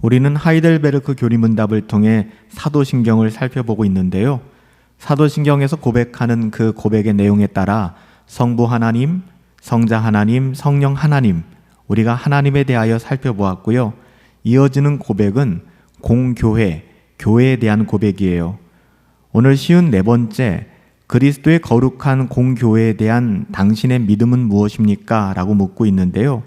우리는 하이델베르크 교리문답을 통해 사도신경을 살펴보고 있는데요. 사도신경에서 고백하는 그 고백의 내용에 따라 성부 하나님, 성자 하나님, 성령 하나님, 우리가 하나님에 대하여 살펴보았고요. 이어지는 고백은 공교회, 교회에 대한 고백이에요. 오늘 쉬운 네 번째, 그리스도의 거룩한 공교회에 대한 당신의 믿음은 무엇입니까? 라고 묻고 있는데요.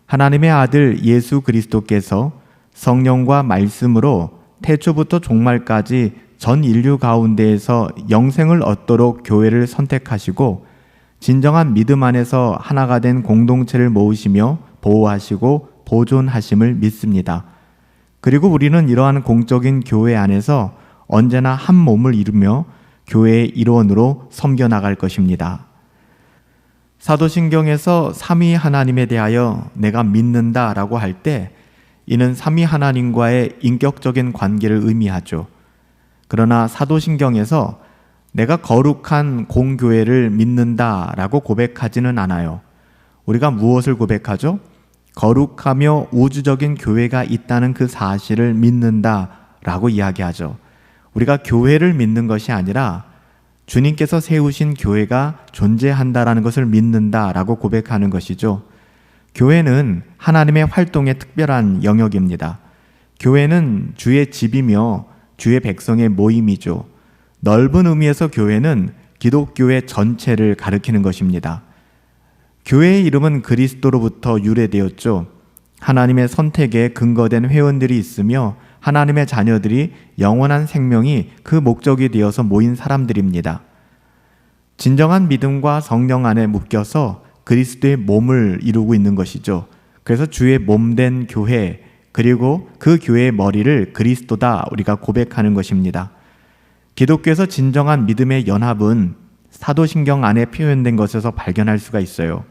하나님의 아들 예수 그리스도께서 성령과 말씀으로 태초부터 종말까지 전 인류 가운데에서 영생을 얻도록 교회를 선택하시고 진정한 믿음 안에서 하나가 된 공동체를 모으시며 보호하시고 보존하심을 믿습니다. 그리고 우리는 이러한 공적인 교회 안에서 언제나 한 몸을 이루며 교회의 일원으로 섬겨나갈 것입니다. 사도신경에서 삼위 하나님에 대하여 내가 믿는다 라고 할 때 이는 삼위 하나님과의 인격적인 관계를 의미하죠. 그러나 사도신경에서 내가 거룩한 공교회를 믿는다 라고 고백하지는 않아요. 우리가 무엇을 고백하죠? 거룩하며 우주적인 교회가 있다는 그 사실을 믿는다 라고 이야기하죠. 우리가 교회를 믿는 것이 아니라 주님께서 세우신 교회가 존재한다라는 것을 믿는다라고 고백하는 것이죠. 교회는 하나님의 활동의 특별한 영역입니다. 교회는 주의 집이며 주의 백성의 모임이죠. 넓은 의미에서 교회는 기독교의 전체를 가리키는 것입니다. 교회의 이름은 그리스도로부터 유래되었죠. 하나님의 선택에 근거된 회원들이 있으며 하나님의 자녀들이 영원한 생명이 그 목적이 되어서 모인 사람들입니다. 진정한 믿음과 성령 안에 묶여서 그리스도의 몸을 이루고 있는 것이죠. 그래서 주의 몸된 교회, 그리고 그 교회의 머리를 그리스도다 우리가 고백하는 것입니다. 기독교에서 진정한 믿음의 연합은 사도신경 안에 표현된 것에서 발견할 수가 있어요.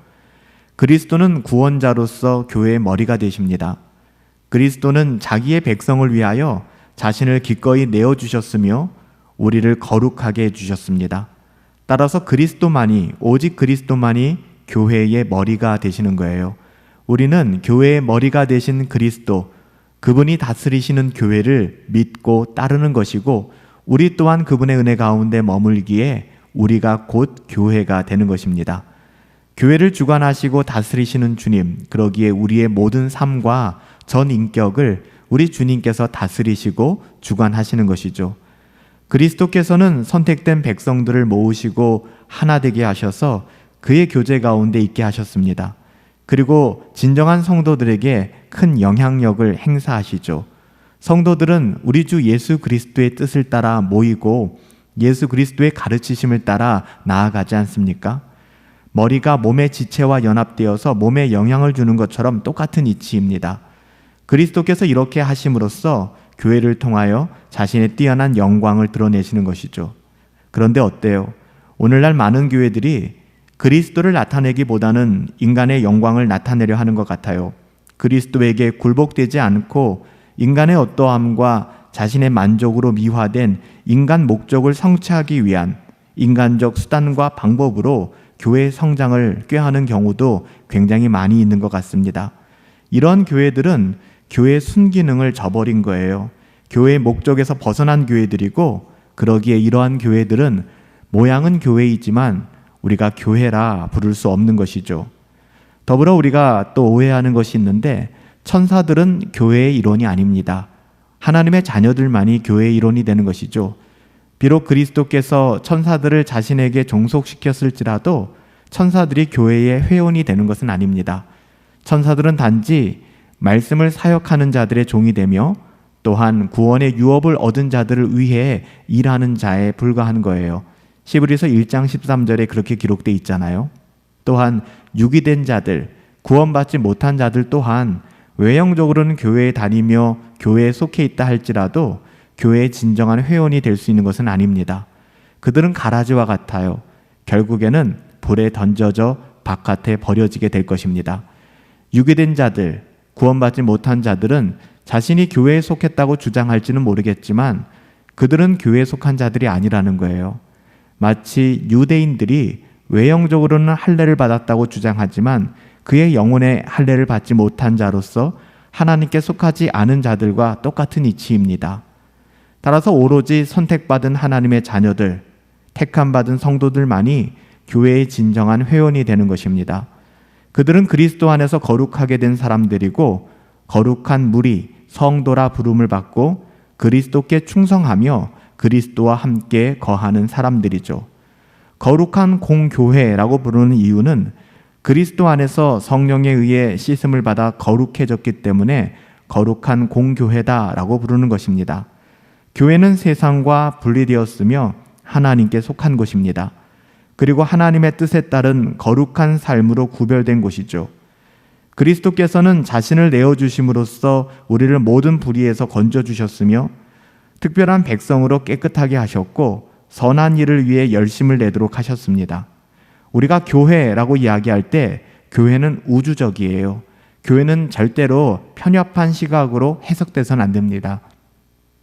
그리스도는 구원자로서 교회의 머리가 되십니다. 그리스도는 자기의 백성을 위하여 자신을 기꺼이 내어주셨으며 우리를 거룩하게 해주셨습니다. 따라서 그리스도만이, 오직 그리스도만이 교회의 머리가 되시는 거예요. 우리는 교회의 머리가 되신 그리스도, 그분이 다스리시는 교회를 믿고 따르는 것이고 우리 또한 그분의 은혜 가운데 머물기에 우리가 곧 교회가 되는 것입니다. 교회를 주관하시고 다스리시는 주님, 그러기에 우리의 모든 삶과 전 인격을 우리 주님께서 다스리시고 주관하시는 것이죠. 그리스도께서는 선택된 백성들을 모으시고 하나 되게 하셔서 그의 교제 가운데 있게 하셨습니다. 그리고 진정한 성도들에게 큰 영향력을 행사하시죠. 성도들은 우리 주 예수 그리스도의 뜻을 따라 모이고 예수 그리스도의 가르치심을 따라 나아가지 않습니까? 머리가 몸의 지체와 연합되어서 몸에 영향을 주는 것처럼 똑같은 이치입니다. 그리스도께서 이렇게 하심으로써 교회를 통하여 자신의 뛰어난 영광을 드러내시는 것이죠. 그런데 어때요? 오늘날 많은 교회들이 그리스도를 나타내기보다는 인간의 영광을 나타내려 하는 것 같아요. 그리스도에게 굴복되지 않고 인간의 어떠함과 자신의 만족으로 미화된 인간 목적을 성취하기 위한 인간적 수단과 방법으로 교회의 성장을 꾀하는 경우도 굉장히 많이 있는 것 같습니다. 이런 교회들은 교회의 순기능을 저버린 거예요. 교회의 목적에서 벗어난 교회들이고 그러기에 이러한 교회들은 모양은 교회이지만 우리가 교회라 부를 수 없는 것이죠. 더불어 우리가 또 오해하는 것이 있는데 천사들은 교회의 일원이 아닙니다. 하나님의 자녀들만이 교회의 일원이 되는 것이죠. 비록 그리스도께서 천사들을 자신에게 종속시켰을지라도 천사들이 교회의 회원이 되는 것은 아닙니다. 천사들은 단지 말씀을 사역하는 자들의 종이 되며 또한 구원의 유업을 얻은 자들을 위해 일하는 자에 불과한 거예요. 시브리서 1장 13절에 그렇게 기록되어 있잖아요. 또한 유기된 자들, 구원받지 못한 자들 또한 외형적으로는 교회에 다니며 교회에 속해 있다 할지라도 교회의 진정한 회원이 될 수 있는 것은 아닙니다. 그들은 가라지와 같아요. 결국에는 불에 던져져 바깥에 버려지게 될 것입니다. 유기된 자들, 구원받지 못한 자들은 자신이 교회에 속했다고 주장할지는 모르겠지만 그들은 교회에 속한 자들이 아니라는 거예요. 마치 유대인들이 외형적으로는 할례를 받았다고 주장하지만 그의 영혼의 할례를 받지 못한 자로서 하나님께 속하지 않은 자들과 똑같은 이치입니다. 따라서 오로지 선택받은 하나님의 자녀들, 택함받은 성도들만이 교회의 진정한 회원이 되는 것입니다. 그들은 그리스도 안에서 거룩하게 된 사람들이고 거룩한 무리, 성도라 부름을 받고 그리스도께 충성하며 그리스도와 함께 거하는 사람들이죠. 거룩한 공교회라고 부르는 이유는 그리스도 안에서 성령에 의해 씻음을 받아 거룩해졌기 때문에 거룩한 공교회다라고 부르는 것입니다. 교회는 세상과 분리되었으며 하나님께 속한 곳입니다. 그리고 하나님의 뜻에 따른 거룩한 삶으로 구별된 곳이죠. 그리스도께서는 자신을 내어주심으로써 우리를 모든 불의에서 건져주셨으며 특별한 백성으로 깨끗하게 하셨고 선한 일을 위해 열심을 내도록 하셨습니다. 우리가 교회라고 이야기할 때 교회는 우주적이에요. 교회는 절대로 편협한 시각으로 해석돼서는 안 됩니다.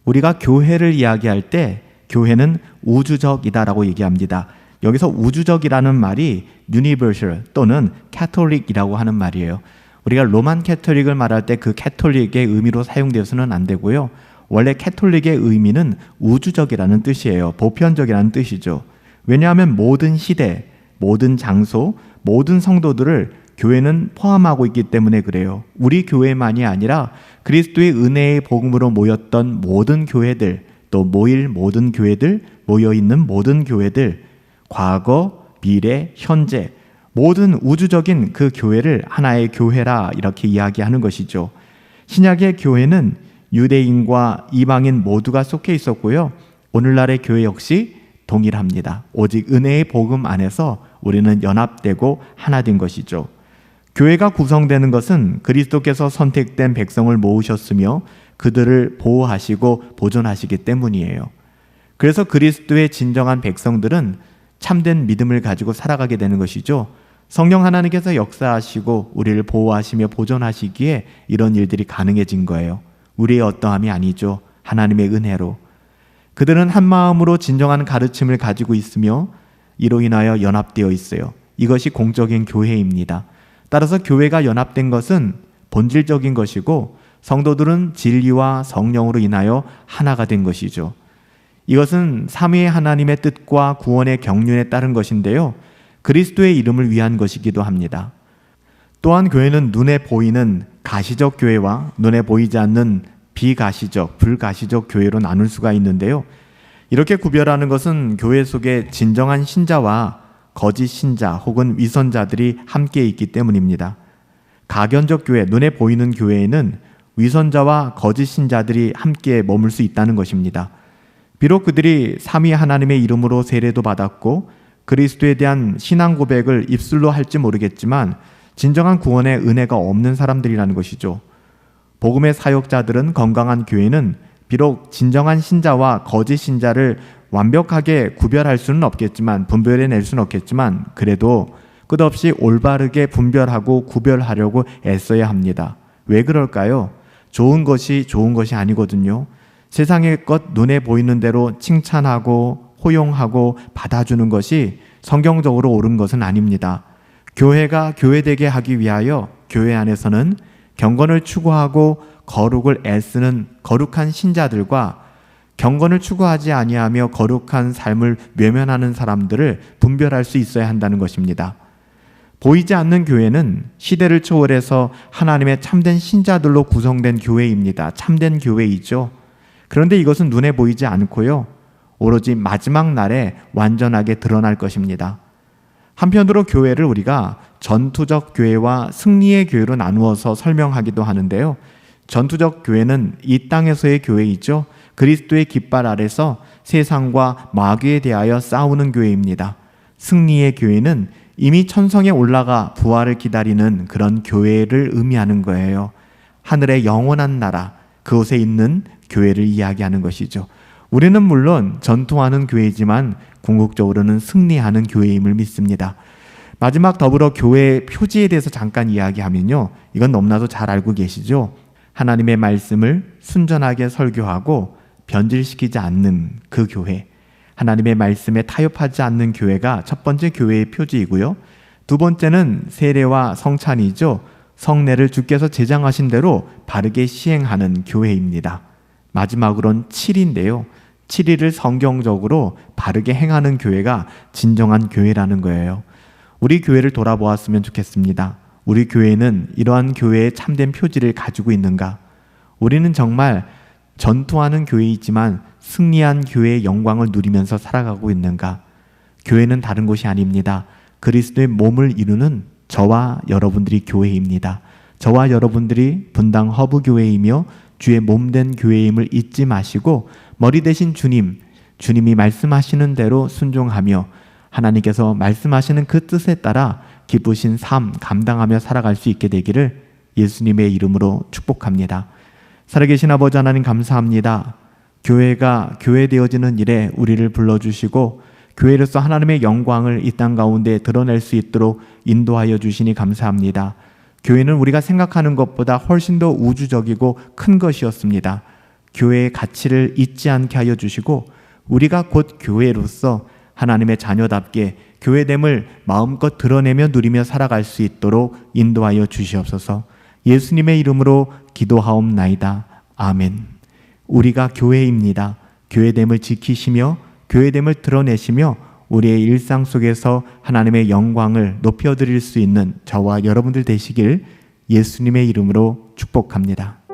우리가 교회를 이야기할 때 교회는 우주적이다라고 얘기합니다. 여기서 우주적이라는 말이 universal 또는 캐톨릭이라고 하는 말이에요. 우리가 로만 캐톨릭을 말할 때 그 캐톨릭의 의미로 사용되어서는 안 되고요. 원래 캐톨릭의 의미는 우주적이라는 뜻이에요. 보편적이라는 뜻이죠. 왜냐하면 모든 시대, 모든 장소, 모든 성도들을 교회는 포함하고 있기 때문에 그래요. 우리 교회만이 아니라 그리스도의 은혜의 복음으로 모였던 모든 교회들, 또 모일 모든 교회들, 모여있는 모든 교회들, 과거, 미래, 현재 모든 우주적인 그 교회를 하나의 교회라 이렇게 이야기하는 것이죠. 신약의 교회는 유대인과 이방인 모두가 속해 있었고요. 오늘날의 교회 역시 동일합니다. 오직 은혜의 복음 안에서 우리는 연합되고 하나 된 것이죠. 교회가 구성되는 것은 그리스도께서 선택된 백성을 모으셨으며 그들을 보호하시고 보존하시기 때문이에요. 그래서 그리스도의 진정한 백성들은 참된 믿음을 가지고 살아가게 되는 것이죠. 성령 하나님께서 역사하시고 우리를 보호하시며 보존하시기에 이런 일들이 가능해진 거예요. 우리의 어떠함이 아니죠. 하나님의 은혜로. 그들은 한 마음으로 진정한 가르침을 가지고 있으며 이로 인하여 연합되어 있어요. 이것이 공적인 교회입니다. 따라서 교회가 연합된 것은 본질적인 것이고 성도들은 진리와 성령으로 인하여 하나가 된 것이죠. 이것은 삼위의 하나님의 뜻과 구원의 경륜에 따른 것인데요. 그리스도의 이름을 위한 것이기도 합니다. 또한 교회는 눈에 보이는 가시적 교회와 눈에 보이지 않는 비가시적, 불가시적 교회로 나눌 수가 있는데요. 이렇게 구별하는 것은 교회 속에 진정한 신자와 거짓 신자 혹은 위선자들이 함께 있기 때문입니다. 가견적 교회, 눈에 보이는 교회에는 위선자와 거짓 신자들이 함께 머물 수 있다는 것입니다. 비록 그들이 삼위 하나님의 이름으로 세례도 받았고 그리스도에 대한 신앙 고백을 입술로 할지 모르겠지만 진정한 구원의 은혜가 없는 사람들이라는 것이죠. 복음의 사역자들은 건강한 교회는 비록 진정한 신자와 거짓 신자를 완벽하게 구별할 수는 없겠지만 분별해낼 수는 없겠지만 그래도 끝없이 올바르게 분별하고 구별하려고 애써야 합니다. 왜 그럴까요? 좋은 것이 좋은 것이 아니거든요. 세상의 것 눈에 보이는 대로 칭찬하고 호용하고 받아주는 것이 성경적으로 옳은 것은 아닙니다. 교회가 교회되게 하기 위하여 교회 안에서는 경건을 추구하고 거룩을 애쓰는 거룩한 신자들과 경건을 추구하지 아니하며 거룩한 삶을 외면하는 사람들을 분별할 수 있어야 한다는 것입니다. 보이지 않는 교회는 시대를 초월해서 하나님의 참된 신자들로 구성된 교회입니다. 참된 교회이죠. 그런데 이것은 눈에 보이지 않고요. 오로지 마지막 날에 완전하게 드러날 것입니다. 한편으로 교회를 우리가 전투적 교회와 승리의 교회로 나누어서 설명하기도 하는데요. 전투적 교회는 이 땅에서의 교회이죠. 그리스도의 깃발 아래서 세상과 마귀에 대하여 싸우는 교회입니다. 승리의 교회는 이미 천성에 올라가 부활을 기다리는 그런 교회를 의미하는 거예요. 하늘의 영원한 나라, 그곳에 있는 교회를 이야기하는 것이죠. 우리는 물론 전투하는 교회이지만 궁극적으로는 승리하는 교회임을 믿습니다. 마지막 더불어 교회의 표지에 대해서 잠깐 이야기하면요. 이건 너무나도 잘 알고 계시죠? 하나님의 말씀을 순전하게 설교하고 변질시키지 않는 그 교회, 하나님의 말씀에 타협하지 않는 교회가 첫 번째 교회의 표지이고요. 두 번째는 세례와 성찬이죠. 성례를 주께서 제정하신 대로 바르게 시행하는 교회입니다. 마지막으로는 7인데요. 7일을 성경적으로 바르게 행하는 교회가 진정한 교회라는 거예요. 우리 교회를 돌아보았으면 좋겠습니다. 우리 교회는 이러한 교회의 참된 표지를 가지고 있는가? 우리는 정말 전투하는 교회이지만 승리한 교회의 영광을 누리면서 살아가고 있는가? 교회는 다른 곳이 아닙니다. 그리스도의 몸을 이루는 저와 여러분들이 교회입니다. 저와 여러분들이 분당 허브교회이며 주의 몸된 교회임을 잊지 마시고 머리 대신 주님이 말씀하시는 대로 순종하며 하나님께서 말씀하시는 그 뜻에 따라 기쁘신 삶 감당하며 살아갈 수 있게 되기를 예수님의 이름으로 축복합니다. 살아계신 아버지 하나님 감사합니다. 교회가 교회되어지는 일에 우리를 불러주시고 교회로서 하나님의 영광을 이 땅 가운데 드러낼 수 있도록 인도하여 주시니 감사합니다. 교회는 우리가 생각하는 것보다 훨씬 더 우주적이고 큰 것이었습니다. 교회의 가치를 잊지 않게 하여 주시고 우리가 곧 교회로서 하나님의 자녀답게 교회됨을 마음껏 드러내며 누리며 살아갈 수 있도록 인도하여 주시옵소서. 예수님의 이름으로 기도하옵나이다. 아멘. 우리가 교회입니다. 교회됨을 지키시며 교회됨을 드러내시며 우리의 일상 속에서 하나님의 영광을 높여드릴 수 있는 저와 여러분들 되시길 예수님의 이름으로 축복합니다.